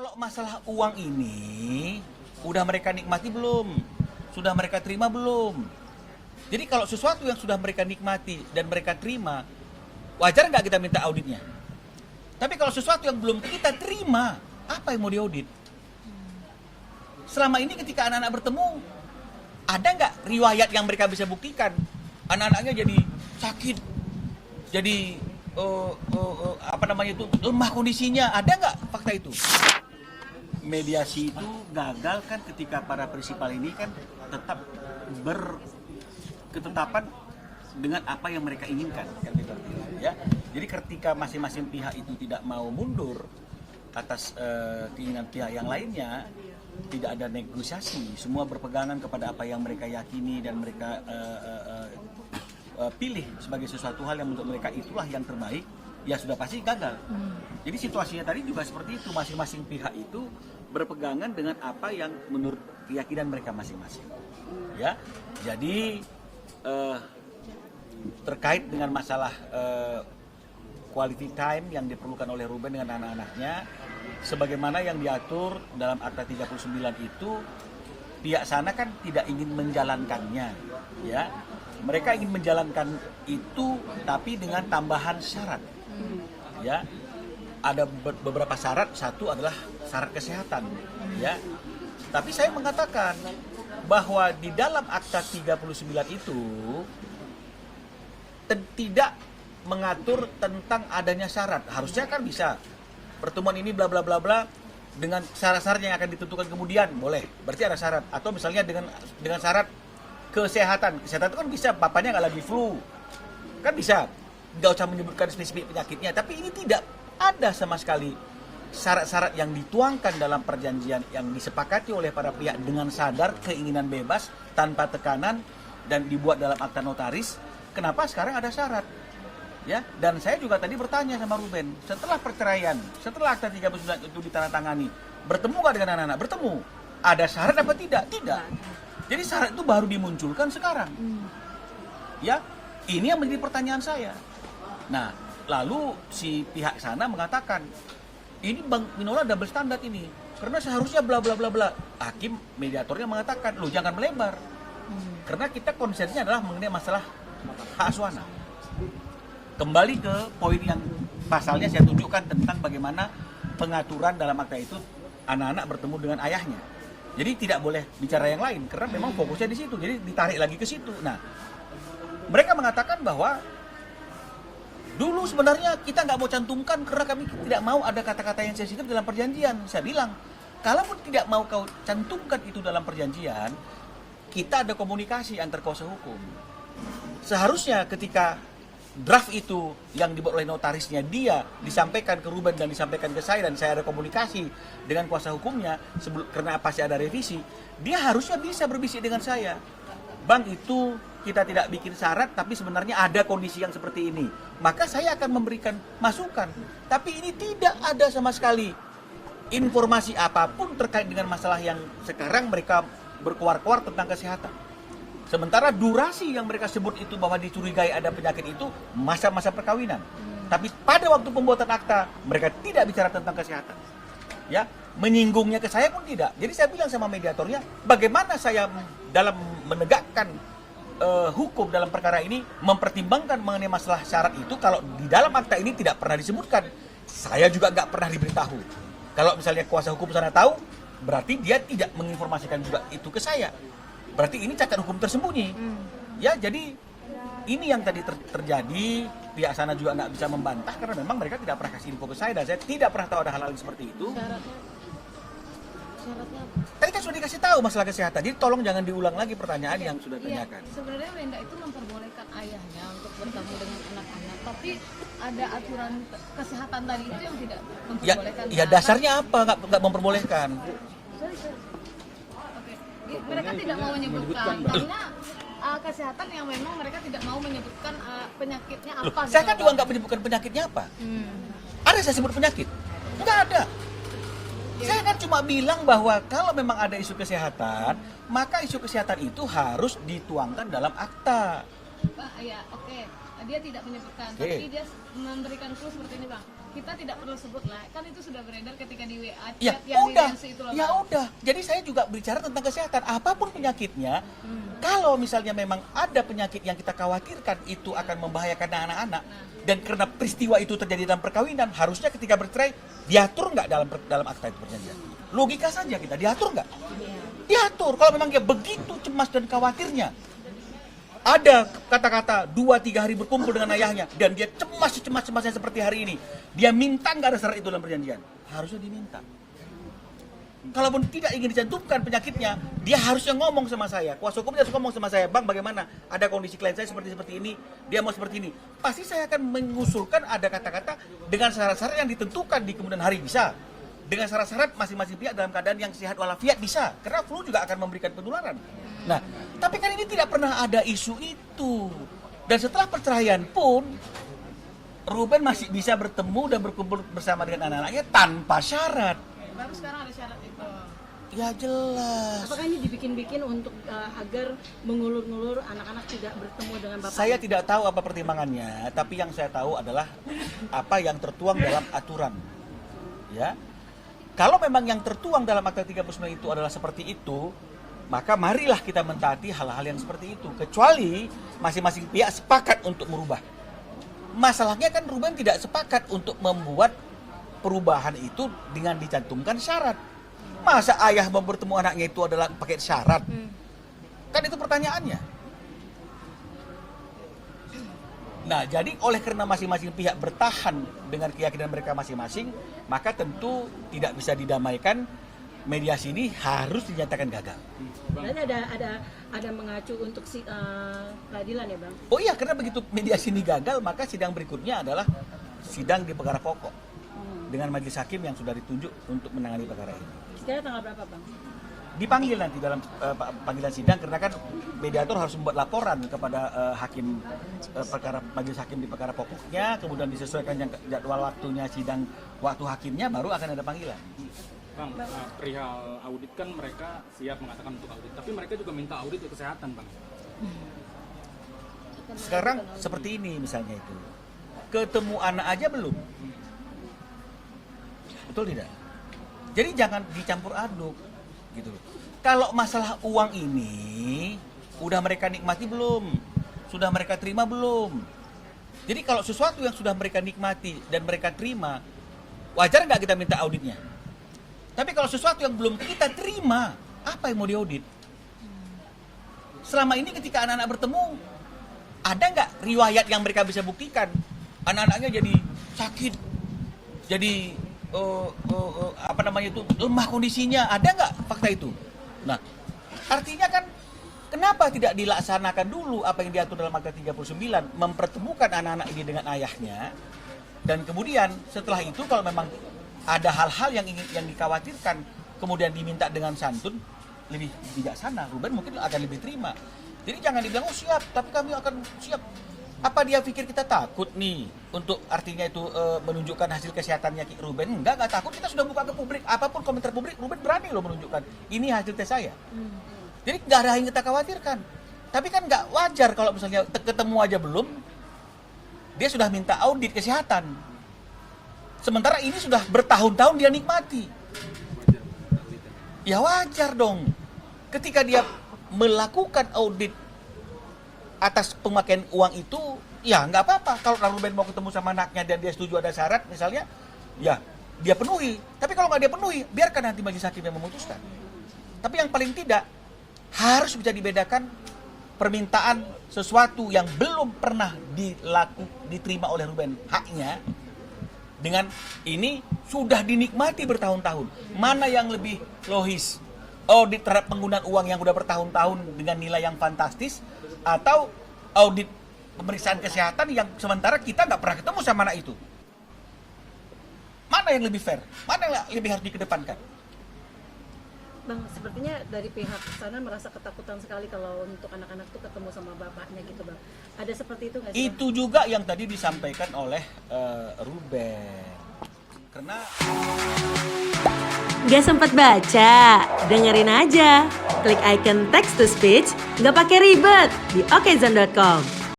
Kalau masalah uang ini, udah mereka nikmati belum? Sudah mereka terima belum? Jadi kalau sesuatu yang sudah mereka nikmati dan mereka terima, wajar nggak kita minta auditnya? Tapi kalau sesuatu yang belum kita terima, apa yang mau diaudit? Selama ini ketika anak-anak bertemu, ada nggak riwayat yang mereka bisa buktikan? Anak-anaknya jadi sakit, jadi lemah kondisinya, ada nggak fakta itu? Mediasi itu gagal kan ketika para prinsipal ini kan tetap berketetapan dengan apa yang mereka inginkan kan gitu, ya. Jadi ketika masing-masing pihak itu tidak mau mundur atas keinginan pihak yang lainnya, tidak ada negosiasi, semua berpegangan kepada apa yang mereka yakini dan mereka pilih sebagai sesuatu hal yang menurut mereka itulah yang terbaik, ya sudah pasti gagal. Jadi situasinya tadi juga seperti itu, masing-masing pihak itu berpegangan dengan apa yang menurut keyakinan mereka masing-masing. Ya, jadi terkait dengan masalah quality time yang diperlukan oleh Ruben dengan anak-anaknya, sebagaimana yang diatur dalam Akta 39 itu, pihak sana kan tidak ingin menjalankannya, ya. Mereka ingin menjalankan itu, tapi dengan tambahan syarat, ya. Ada beberapa syarat, satu adalah syarat kesehatan, ya. Tapi saya mengatakan bahwa di dalam Akta 39 itu tidak mengatur tentang adanya syarat. Harusnya kan bisa pertemuan ini bla bla bla bla dengan syarat-syarat yang akan ditentukan kemudian, boleh. Berarti ada syarat. Atau misalnya dengan syarat kesehatan itu kan bisa, bapaknya nggak lagi flu, kan bisa, nggak usah menyebutkan spesifik penyakitnya. Tapi ini tidak ada sama sekali syarat-syarat yang dituangkan dalam perjanjian yang disepakati oleh para pihak dengan sadar, keinginan bebas, tanpa tekanan, dan dibuat dalam akta notaris. Kenapa sekarang ada syarat? Ya, dan saya juga tadi bertanya sama Ruben, setelah perceraian, setelah akta 39 itu ditandatangani, bertemu nggak dengan anak-anak? Bertemu. Ada syarat apa tidak? Tidak. Jadi syarat itu baru dimunculkan sekarang. Ya, ini yang menjadi pertanyaan saya. Nah, lalu si pihak sana mengatakan, ini Bang Minola double standar ini, karena seharusnya bla bla bla bla. Hakim mediatornya mengatakan, lo jangan melebar, karena kita konsennya adalah mengenai masalah hak asuh. Kembali ke poin yang pasalnya saya tunjukkan tentang bagaimana pengaturan dalam akta itu anak-anak bertemu dengan ayahnya. Jadi tidak boleh bicara yang lain karena memang fokusnya di situ. Jadi ditarik lagi ke situ. Nah, mereka mengatakan bahwa dulu sebenarnya kita nggak mau cantumkan karena kami tidak mau ada kata-kata yang sensitif dalam perjanjian. Saya bilang, kalaupun tidak mau kau cantumkan itu dalam perjanjian, kita ada komunikasi antar kuasa hukum. Seharusnya ketika draft itu yang dibuat oleh notarisnya dia disampaikan ke Ruben dan disampaikan ke saya, dan saya ada komunikasi dengan kuasa hukumnya karena pasti ada revisi, dia harusnya bisa berbisik dengan saya, Bang, itu kita tidak bikin syarat tapi sebenarnya ada kondisi yang seperti ini, maka saya akan memberikan masukan. Tapi ini tidak ada sama sekali informasi apapun terkait dengan masalah yang sekarang mereka berkuar-kuar tentang kesehatan. Sementara durasi yang mereka sebut itu bahwa dicurigai ada penyakit itu masa-masa perkawinan. Tapi pada waktu pembuatan akta mereka tidak bicara tentang kesehatan. Ya, menyinggungnya ke saya pun tidak. Jadi saya bilang sama mediatornya, bagaimana saya dalam menegakkan hukum dalam perkara ini mempertimbangkan mengenai masalah syarat itu kalau di dalam akta ini tidak pernah disebutkan. Saya juga nggak pernah diberitahu. Kalau misalnya kuasa hukum sana tahu, berarti dia tidak menginformasikan juga itu ke saya. Berarti ini cacat hukum tersembunyi. Ya, jadi ini yang tadi terjadi. Pihak sana juga nggak bisa membantah karena memang mereka tidak pernah kasih info ke saya dan saya tidak pernah tahu ada hal-hal seperti itu. Syaratnya tadi kan sudah dikasih tahu masalah kesehatan. Jadi tolong jangan diulang lagi pertanyaan yang sudah tanyakan. Sebenarnya Wenda itu memperbolehkan ayahnya untuk bertemu dengan anak-anak, tapi ada aturan kesehatan tadi itu yang tidak memperbolehkan. Ya dasarnya apa nggak memperbolehkan? Mereka tidak mau menyebutkan karena kesehatan yang memang mereka tidak mau menyebutkan penyakitnya apa. Saya kan juga nggak menyebutkan penyakitnya apa. Ada saya sebut penyakit? Nggak ada. Saya kan cuma bilang bahwa kalau memang ada isu kesehatan, maka isu kesehatan itu harus dituangkan dalam akta. Ya, oke. Dia tidak menyebutkan, tapi dia memberikan clue seperti ini, Bang. kita tidak perlu sebut lah, kan itu sudah beredar ketika di WA Ya chat yang udah, di itu loh. ya udah. Jadi saya juga bicara tentang kesehatan. Apapun penyakitnya, kalau misalnya memang ada penyakit yang kita khawatirkan itu akan membahayakan anak-anak, dan karena peristiwa itu terjadi dalam perkawinan, harusnya ketika bercerai diatur nggak dalam akta itu perjanjian? Logika saja kita diatur nggak? Diatur. Kalau memang dia begitu cemas dan khawatirnya, ada kata-kata 2-3 hari berkumpul dengan ayahnya dan dia cemasnya seperti hari ini, dia minta nggak ada syarat itu dalam perjanjian, harusnya diminta. Kalaupun tidak ingin dicantumkan penyakitnya, dia harusnya ngomong sama saya, kuasa hukumnya harus ngomong sama saya, bang bagaimana, ada kondisi klien saya seperti ini, dia mau seperti ini, pasti saya akan mengusulkan ada kata-kata dengan syarat-syarat yang ditentukan di kemudian hari, bisa dengan syarat-syarat masing-masing pihak dalam keadaan yang sehat walafiat, bisa, karena flu juga akan memberikan penularan. Nah, tapi kan ini tidak pernah ada isu itu. Dan setelah perceraian pun, Ruben masih bisa bertemu dan berkumpul bersama dengan anak-anaknya tanpa syarat. Baru sekarang ada syarat itu. Ya jelas. Apakah ini dibikin-bikin untuk agar mengulur-ngulur anak-anak tidak bertemu dengan bapak? Saya tidak tahu apa pertimbangannya, tapi yang saya tahu adalah apa yang tertuang dalam aturan. Ya. Kalau memang yang tertuang dalam Akta 39 itu adalah seperti itu, maka marilah kita mentaati hal-hal yang seperti itu. Kecuali masing-masing pihak sepakat untuk merubah. Masalahnya kan Ruben tidak sepakat untuk membuat perubahan itu dengan dicantumkan syarat. Masa ayah mau bertemu anaknya itu adalah pakai syarat? Kan itu pertanyaannya. Nah, jadi oleh karena masing-masing pihak bertahan dengan keyakinan mereka masing-masing, maka tentu tidak bisa didamaikan. Mediasi ini harus dinyatakan gagal. Berarti ada mengacu untuk peradilan ya bang? Oh iya, karena begitu mediasi ini gagal, maka sidang berikutnya adalah sidang di perkara pokok dengan majelis hakim yang sudah ditunjuk untuk menangani perkara ini. Sekarang tanggal berapa bang? Dipanggil nanti dalam panggilan sidang, karena kan mediator harus membuat laporan kepada hakim perkara majelis hakim di perkara pokoknya, kemudian disesuaikan jadwal waktunya sidang waktu hakimnya, baru akan ada panggilan. Bang, perihal audit kan mereka siap mengatakan untuk audit, tapi mereka juga minta audit untuk kesehatan, bang. Sekarang seperti ini misalnya itu, ketemu anak aja belum, betul tidak? Jadi jangan dicampur aduk, gitu. Kalau masalah uang ini, udah mereka nikmati belum? Sudah mereka terima belum? Jadi kalau sesuatu yang sudah mereka nikmati dan mereka terima, wajar nggak kita minta auditnya? Tapi kalau sesuatu yang belum kita terima, apa yang mau diaudit? Selama ini ketika anak-anak bertemu, ada nggak riwayat yang mereka bisa buktikan? Anak-anaknya jadi sakit, jadi lemah kondisinya, ada nggak fakta itu? Nah, artinya kan kenapa tidak dilaksanakan dulu apa yang diatur dalam Akta 39, mempertemukan anak-anak ini dengan ayahnya, dan kemudian setelah itu kalau memang ada hal-hal yang dikhawatirkan, kemudian diminta dengan santun, lebih bijaksana, Ruben mungkin akan lebih terima. Jadi jangan dibilang, oh siap, tapi kami akan siap. Apa dia pikir kita takut nih untuk artinya itu menunjukkan hasil kesehatannya Ruben? Enggak takut, kita sudah buka ke publik. Apapun komentar publik, Ruben berani loh menunjukkan, ini hasil tes saya. Jadi nggak ada yang kita khawatirkan. Tapi kan nggak wajar kalau misalnya ketemu aja belum, dia sudah minta audit kesehatan. Sementara ini sudah bertahun-tahun dia nikmati. Ya wajar dong. Ketika dia melakukan audit atas pemakaian uang itu, ya nggak apa-apa. Kalau Ruben mau ketemu sama anaknya dan dia setuju ada syarat misalnya, ya dia penuhi. Tapi kalau nggak dia penuhi, biarkan nanti majelis hakim yang memutuskan. Tapi yang paling tidak, harus bisa dibedakan permintaan sesuatu yang belum pernah diterima oleh Ruben, haknya, dengan ini sudah dinikmati bertahun-tahun. Mana yang lebih logis? Audit terhadap penggunaan uang yang sudah bertahun-tahun dengan nilai yang fantastis, atau audit pemeriksaan kesehatan yang sementara kita nggak pernah ketemu sama anak itu? Mana yang lebih fair? Mana yang lebih harus dikedepankan? Bang, sepertinya dari pihak sana merasa ketakutan sekali kalau untuk anak-anak tuh ketemu sama bapaknya gitu bang. Ada seperti itu nggak sih? Itu juga yang tadi disampaikan oleh Ruben. Karena Gak sempat baca? Dengerin aja. Klik icon text to speech, gak pakai ribet di okezone.com.